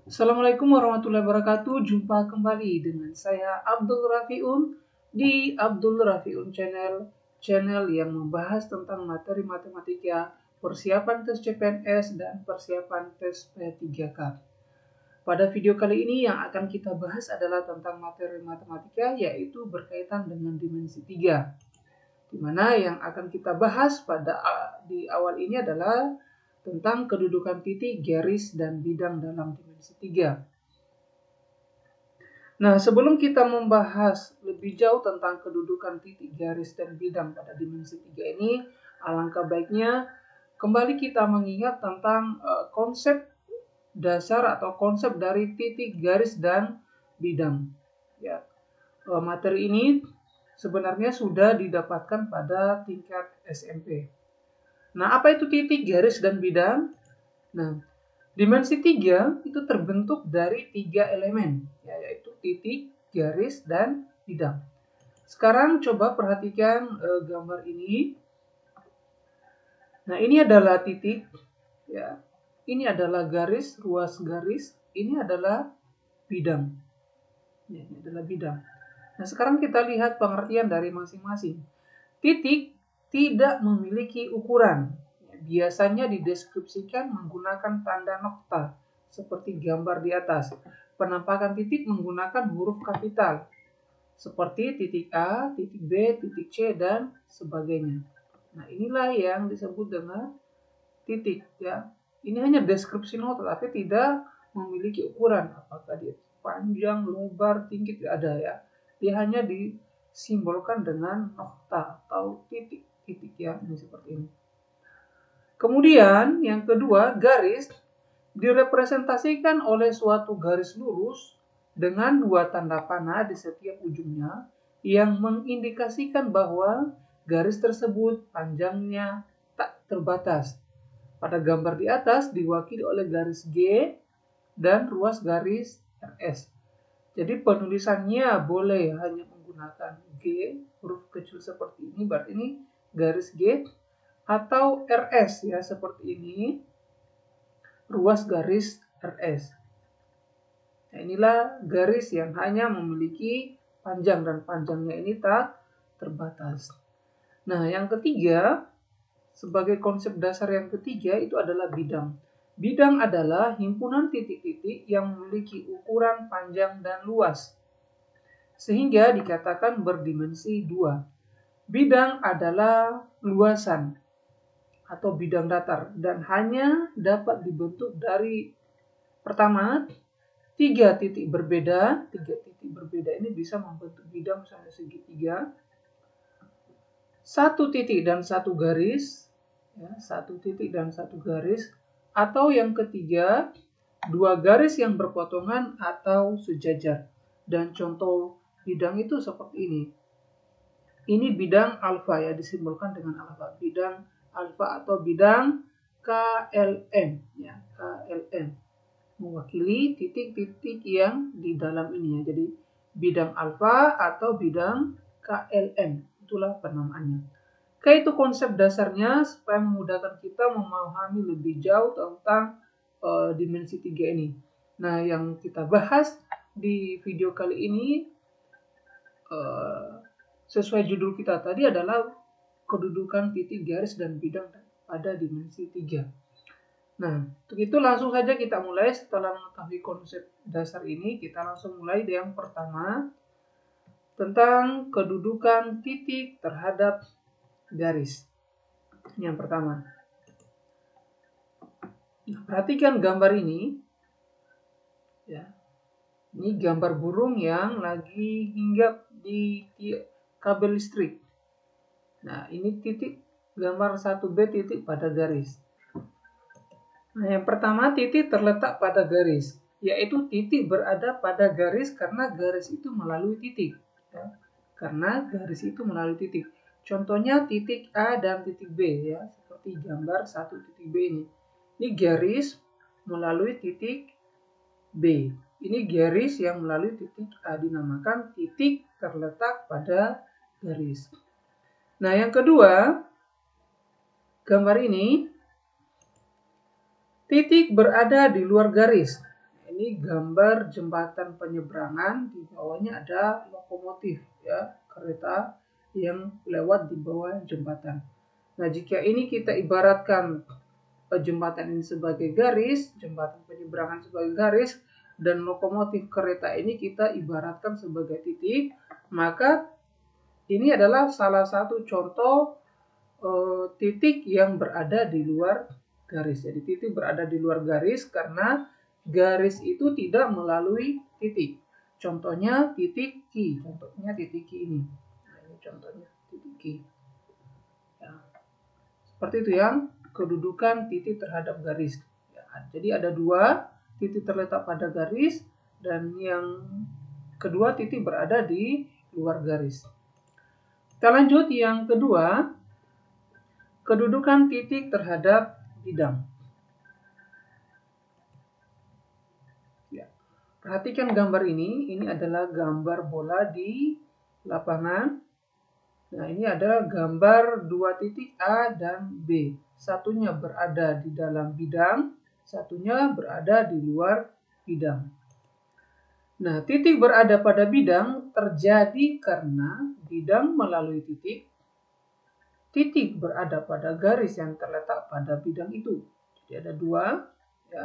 Assalamualaikum warahmatullahi wabarakatuh. Jumpa kembali dengan saya Abdul Rafiun di Abdul Rafiun channel yang membahas tentang materi matematika, persiapan tes CPNS dan persiapan tes P3K. Pada video kali ini yang akan kita bahas adalah tentang materi matematika, yaitu berkaitan dengan dimensi 3. Di mana yang akan kita bahas di awal ini adalah tentang kedudukan titik, garis, dan bidang dalam dimensi 3. Nah, sebelum kita membahas lebih jauh tentang kedudukan titik, garis, dan bidang pada dimensi 3 ini, alangkah baiknya kembali kita mengingat tentang konsep dasar atau konsep dari titik, garis, dan bidang. Ya, materi ini sebenarnya sudah didapatkan pada tingkat SMP. Nah, apa itu titik, garis, dan bidang? Nah, dimensi 3 itu terbentuk dari 3 elemen, yaitu titik, garis, dan bidang. Sekarang coba perhatikan gambar ini. Nah, ini adalah titik, ya. Ini adalah garis, ruas garis. Ini adalah bidang. Ya, ini adalah bidang. Nah, sekarang kita lihat pengertian dari masing-masing. Titik tidak memiliki ukuran. Biasanya dideskripsikan menggunakan tanda nokta, seperti gambar di atas. Penampakan titik menggunakan huruf kapital, seperti titik A, titik B, titik C, dan sebagainya. Nah, inilah yang disebut dengan titik. Ya, ini hanya deskripsi nota, tapi tidak memiliki ukuran. Apakah dia panjang, lebar, tinggi, tidak ada ya. Dia hanya disimbolkan dengan nokta atau titik-titik ya, ini seperti ini. Kemudian yang kedua, garis direpresentasikan oleh suatu garis lurus dengan 2 tanda panah di setiap ujungnya yang mengindikasikan bahwa garis tersebut panjangnya tak terbatas. Pada gambar di atas diwakili oleh garis G dan ruas garis RS. Jadi penulisannya boleh hanya menggunakan G, huruf kecil seperti ini, berarti ini garis G, atau RS ya, seperti ini, ruas garis RS. Nah, inilah garis yang hanya memiliki panjang dan panjangnya ini tak terbatas. Nah, yang ketiga, sebagai konsep dasar yang ketiga itu adalah bidang. Bidang adalah himpunan titik-titik yang memiliki ukuran panjang dan luas, sehingga dikatakan berdimensi 2. Bidang adalah luasan atau bidang datar dan hanya dapat dibentuk dari pertama 3 titik berbeda. 3 titik berbeda ini bisa membentuk bidang misalnya segitiga. 1 titik dan 1 garis, ya, 1 titik dan 1 garis, atau yang ketiga 2 garis yang berpotongan atau sejajar. Dan contoh bidang itu seperti ini. Ini bidang alfa ya, disimbolkan dengan alfa. Bidang alfa atau bidang KLM ya, KLM mewakili titik-titik yang di dalam ini ya. Jadi bidang alfa atau bidang KLM, itulah penamaannya. Oke, itu konsep dasarnya supaya memudahkan kita memahami lebih jauh tentang dimensi 3 ini. Nah, yang kita bahas di video kali ini sesuai judul kita tadi adalah kedudukan titik, garis, dan bidang pada dimensi 3. Nah, untuk itu langsung saja kita mulai. Setelah mengetahui konsep dasar ini, kita langsung mulai dari yang pertama, tentang kedudukan titik terhadap garis. Yang pertama, nah, perhatikan gambar ini ya. Ini gambar burung yang lagi hinggap di kabel listrik. Nah, ini titik, gambar 1B titik pada garis. Nah, yang pertama titik terletak pada garis, yaitu titik berada pada garis karena garis itu melalui titik. Ya. Karena garis itu melalui titik. Contohnya titik A dan titik B ya, seperti gambar 1 titik B ini. Ini garis melalui titik B. Ini garis yang melalui titik A, dinamakan titik terletak pada garis. Nah, yang kedua, gambar ini titik berada di luar garis. Ini ini gambar jembatan penyeberangan, di bawahnya ada lokomotif, ya, kereta yang lewat di bawah jembatan. Nah, jika ini kita ibaratkan jembatan ini sebagai garis, jembatan penyeberangan sebagai garis, dan lokomotif kereta ini kita ibaratkan sebagai titik, maka ini adalah salah satu contoh titik yang berada di luar garis. Jadi titik berada di luar garis karena garis itu tidak melalui titik. Contohnya titik Q. Contohnya titik Q ini. Nah, ini contohnya titik Q. Ya. Seperti itu yang kedudukan titik terhadap garis. Ya, jadi ada dua, titik terletak pada garis dan yang kedua titik berada di luar garis. Kita lanjut yang kedua, kedudukan titik terhadap bidang. Ya. Perhatikan gambar ini adalah gambar bola di lapangan. Nah, ini adalah gambar dua titik A dan B. Satunya berada di dalam bidang, satunya berada di luar bidang. Nah, titik berada pada bidang terjadi karena bidang melalui titik. Titik berada pada garis yang terletak pada bidang itu. Jadi ada dua, ya.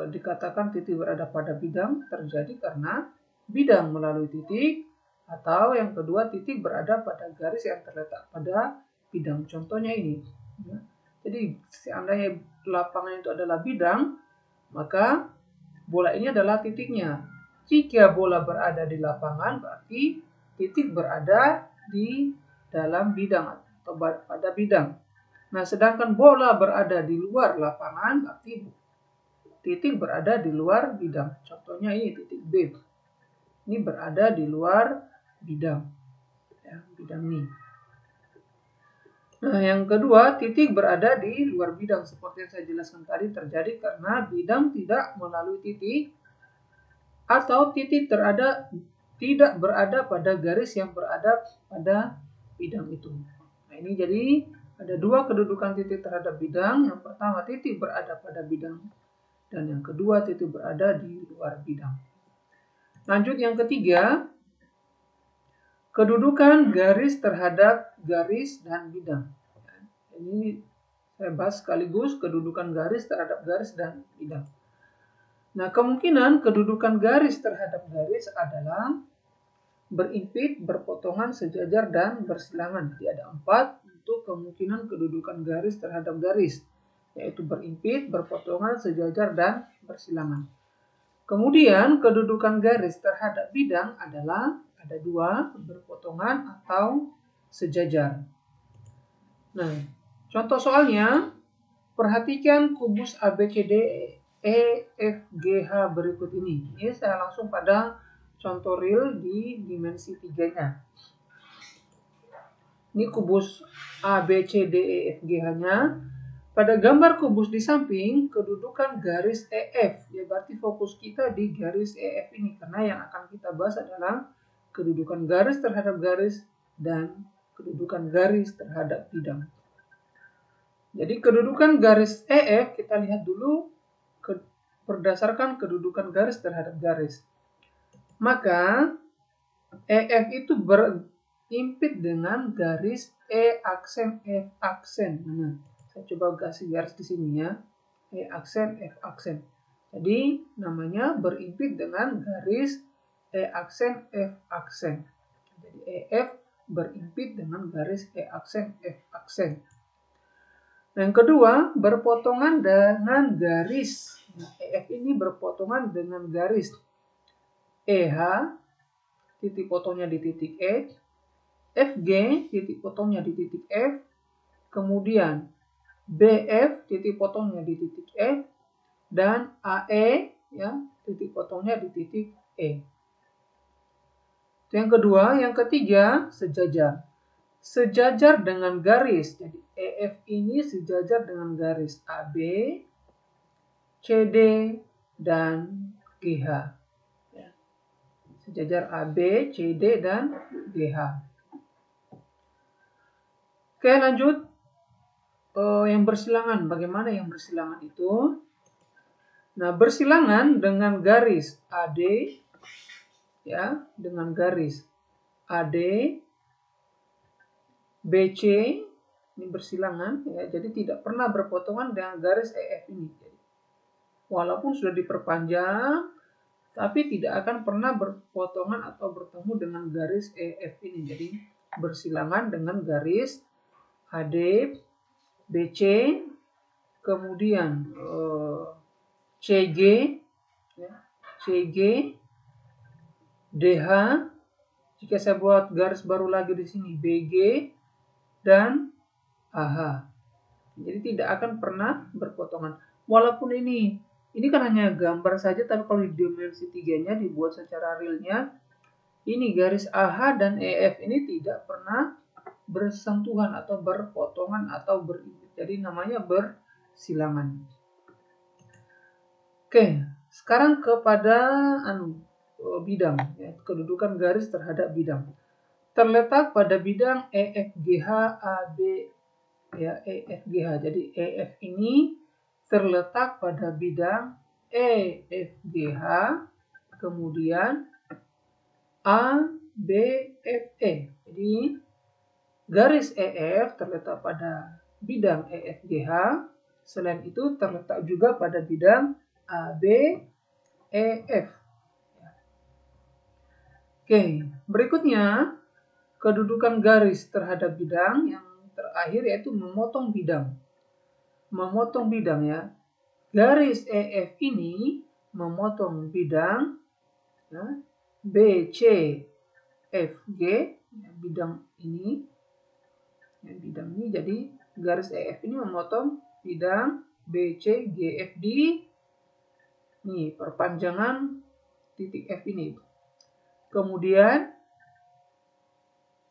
Dikatakan titik berada pada bidang terjadi karena bidang melalui titik, atau yang kedua titik berada pada garis yang terletak pada bidang. Contohnya ini. Ya. Jadi seandainya lapangan itu adalah bidang, maka bola ini adalah titiknya. Jika bola berada di lapangan, berarti titik berada di dalam bidang atau pada bidang. Nah, sedangkan bola berada di luar lapangan, berarti titik berada di luar bidang. Contohnya ini titik B. Ini berada di luar bidang. Ya, bidang ini. Nah, yang kedua, titik berada di luar bidang. Seperti yang saya jelaskan tadi, terjadi karena bidang tidak melalui titik, atau titik tidak berada pada garis yang berada pada bidang itu. Nah, ini jadi ada dua kedudukan titik terhadap bidang. Yang pertama, titik berada pada bidang. Dan yang kedua, titik berada di luar bidang. Lanjut yang ketiga, kedudukan garis terhadap garis dan bidang. Ini saya bahas sekaligus kedudukan garis terhadap garis dan bidang. Nah, kemungkinan kedudukan garis terhadap garis adalah berimpit, berpotongan, sejajar, dan bersilangan. Jadi ada 4 untuk kemungkinan kedudukan garis terhadap garis, yaitu berimpit, berpotongan, sejajar, dan bersilangan. Kemudian kedudukan garis terhadap bidang adalah ada 2, berpotongan atau sejajar. Nah, contoh soalnya, perhatikan kubus ABCD EFGH berikut ini. Ini saya langsung pada contoh real di dimensi 3-nya. Ini kubus ABCDEFGH-nya. Pada gambar kubus di samping, kedudukan garis EF. Ya, berarti fokus kita di garis EF ini. Karena yang akan kita bahas adalah kedudukan garis terhadap garis dan kedudukan garis terhadap bidang. Jadi kedudukan garis EF kita lihat dulu berdasarkan kedudukan garis terhadap garis. Maka EF itu berimpit dengan garis E aksen F aksen. Nah, saya coba kasih garis di sini ya. E aksen F aksen. Jadi namanya berimpit dengan garis E aksen F aksen. Jadi EF berimpit dengan garis E aksen F aksen. Yang kedua, berpotongan dengan garis. Nah, EF ini berpotongan dengan garis EH, titik potongnya di titik E, FG, titik potongnya di titik F, kemudian BF, titik potongnya di titik F, dan AE, ya, titik potongnya di titik E. Itu yang kedua. Yang ketiga, sejajar. Sejajar dengan garis. Jadi EF ini sejajar dengan garis AB, CD, dan GH. Ya. Sejajar AB, CD, dan GH. Oke, lanjut. Yang bersilangan. Bagaimana yang bersilangan itu? Nah, bersilangan dengan garis AD, ya, dengan garis AD, BC, ini bersilangan, ya, jadi tidak pernah berpotongan dengan garis EF ini. Walaupun sudah diperpanjang, tapi tidak akan pernah berpotongan atau bertemu dengan garis EF ini. Jadi bersilangan dengan garis AD, BC, kemudian CG, ya, CG, DH. Jika saya buat garis baru lagi di sini, BG dan AH. Jadi tidak akan pernah berpotongan. Walaupun ini kan hanya gambar saja, tapi kalau di dimensi 3-nya dibuat secara realnya, ini garis AH dan EF ini tidak pernah bersentuhan atau berpotongan atau berimpit. Jadi namanya bersilangan. Oke, sekarang kepada bidang, ya, kedudukan garis terhadap bidang. Terletak pada bidang EFGH AB, ya, EFGH. Jadi EF ini terletak pada bidang EFGH, kemudian ABFE. Jadi garis EF terletak pada bidang EFGH, selain itu terletak juga pada bidang ABEF. Oke, berikutnya kedudukan garis terhadap bidang yang terakhir yaitu memotong bidang. Memotong bidang, ya. Garis EF ini memotong bidang, ya, BCFG, ya, bidang ini. Ya, bidang ini, jadi garis EF ini memotong bidang BCGFD. Nih, perpanjangan titik F ini. Kemudian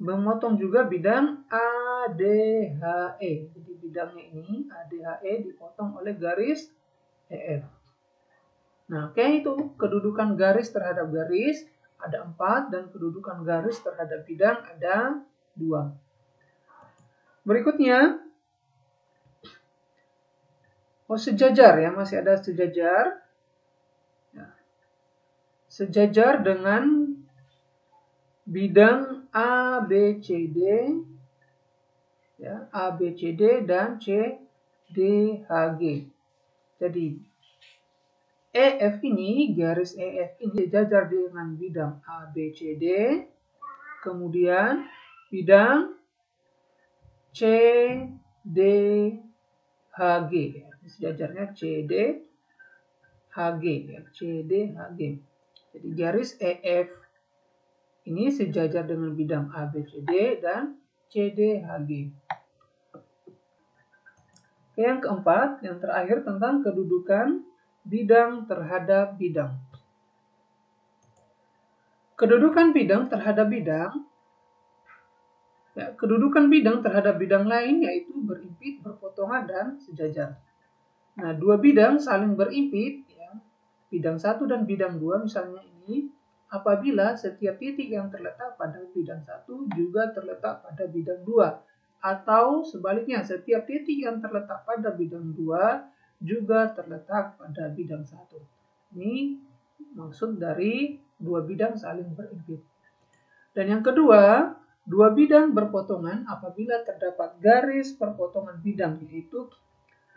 memotong juga bidang ADHE. Jadi bidangnya ini ADHE dipotong oleh garis EF. Nah, oke, itu kedudukan garis terhadap garis ada 4 dan kedudukan garis terhadap bidang ada 2. Berikutnya, sejajar, ya, masih ada sejajar. Ya. Sejajar dengan bidang ABCD, ya, ABCD dan CDHG. Jadi EF ini, garis EF ini sejajar dengan bidang ABCD, kemudian bidang CDHG, ya, sejajarnya CDHG, ya, CDHG. Jadi garis EF ini sejajar dengan bidang ABCD dan CDHG. Yang keempat, yang terakhir tentang kedudukan bidang terhadap bidang. Kedudukan bidang terhadap bidang, ya, kedudukan bidang terhadap bidang lain yaitu berimpit, berpotongan, dan sejajar. Nah, dua bidang saling berimpit, ya, bidang 1 dan bidang 2 misalnya ini, apabila setiap titik yang terletak pada bidang 1 juga terletak pada bidang 2. Atau sebaliknya, setiap titik yang terletak pada bidang 2 juga terletak pada bidang 1. Ini maksud dari dua bidang saling berimpit. Dan yang kedua, dua bidang berpotongan apabila terdapat garis perpotongan bidang, yaitu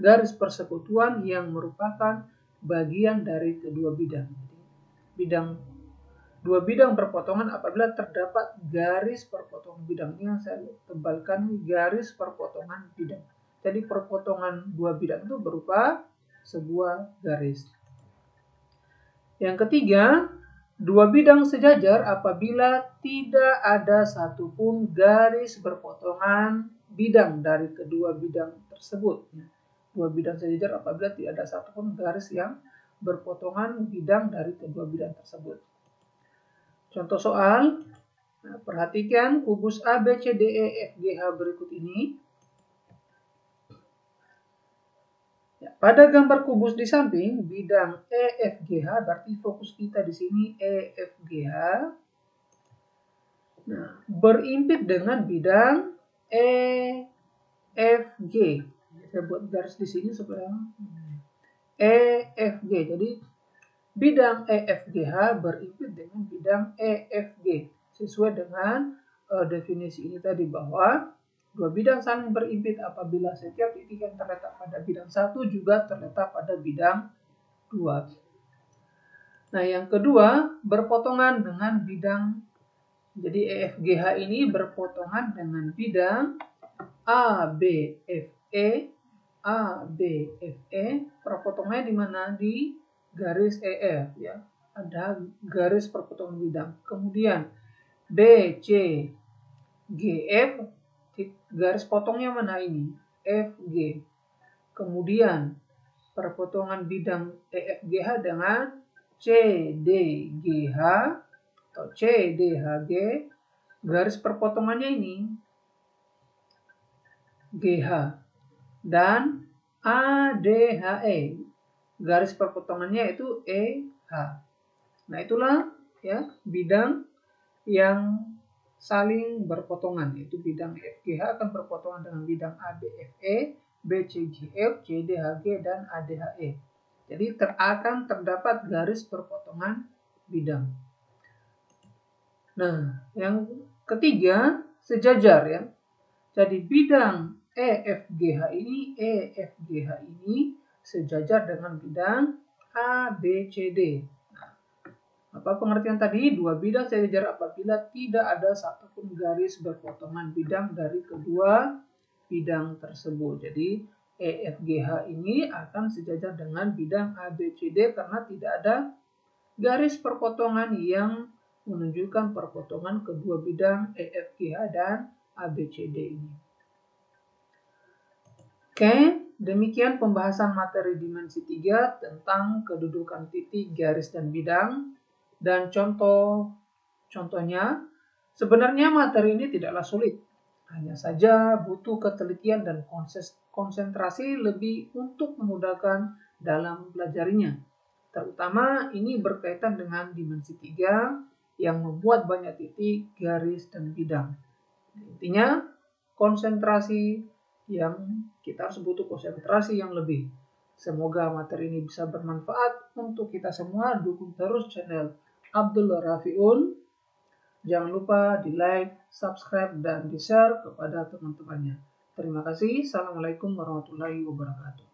garis persekutuan yang merupakan bagian dari kedua bidang. Dua bidang berpotongan apabila terdapat garis perpotongan bidang. Ini yang saya tebalkan, garis perpotongan bidang. Jadi perpotongan dua bidang itu berupa sebuah garis. Yang ketiga, dua bidang sejajar apabila tidak ada satupun garis berpotongan bidang dari kedua bidang tersebut. Dua bidang sejajar apabila tidak ada satupun garis yang berpotongan bidang dari kedua bidang tersebut. Contoh soal, nah, perhatikan kubus ABCDEFGH berikut ini. Ya, pada gambar kubus di samping bidang EFGH, berarti fokus kita di sini EFGH. Nah, berimpit dengan bidang EFG. Saya buat garis di sini supaya EFG. Jadi bidang EFGH berimpit dengan bidang EFG. Sesuai dengan definisi ini tadi, bahwa dua bidang saling berimpit apabila setiap titik yang terletak pada bidang satu juga terletak pada bidang 2. Nah, yang kedua, berpotongan dengan bidang. Jadi EFGH ini berpotongan dengan bidang ABFE. ABFE, perpotongannya di mana? Di garis EF, ya. Ada garis perpotongan bidang. Kemudian BCGF, garis potongnya mana ini? FG. Kemudian perpotongan bidang EFGH dengan CDGH atau CDHG, garis perpotongannya ini GH. Dan ADHE, garis perpotongannya itu EH. Nah, itulah ya bidang yang saling berpotongan, yaitu bidang FGH akan berpotongan dengan bidang ABFE, BCGF, CDHG, dan ADHE. Jadi akan terdapat garis perpotongan bidang. Nah, yang ketiga, sejajar, ya. Jadi bidang EFGH ini sejajar dengan bidang ABCD. Nah, apa pengertian tadi? Dua bidang sejajar apabila tidak ada satupun garis berpotongan bidang dari kedua bidang tersebut. Jadi EFGH ini akan sejajar dengan bidang ABCD karena tidak ada garis perpotongan yang menunjukkan perpotongan kedua bidang EFGH dan ABCD ini. Oke, demikian pembahasan materi dimensi 3 tentang kedudukan titik, garis, dan bidang. Dan contohnya, sebenarnya materi ini tidaklah sulit. Hanya saja butuh ketelitian dan konsentrasi lebih untuk memudahkan dalam pelajarinya. Terutama ini berkaitan dengan dimensi 3 yang membuat banyak titik, garis, dan bidang. Intinya, kita harus butuh konsentrasi yang lebih. Semoga materi ini bisa bermanfaat untuk kita semua. Dukung terus channel Abdul Rafiun. Jangan lupa di like, subscribe, dan di share kepada teman-temannya. Terima kasih. Assalamualaikum warahmatullahi wabarakatuh.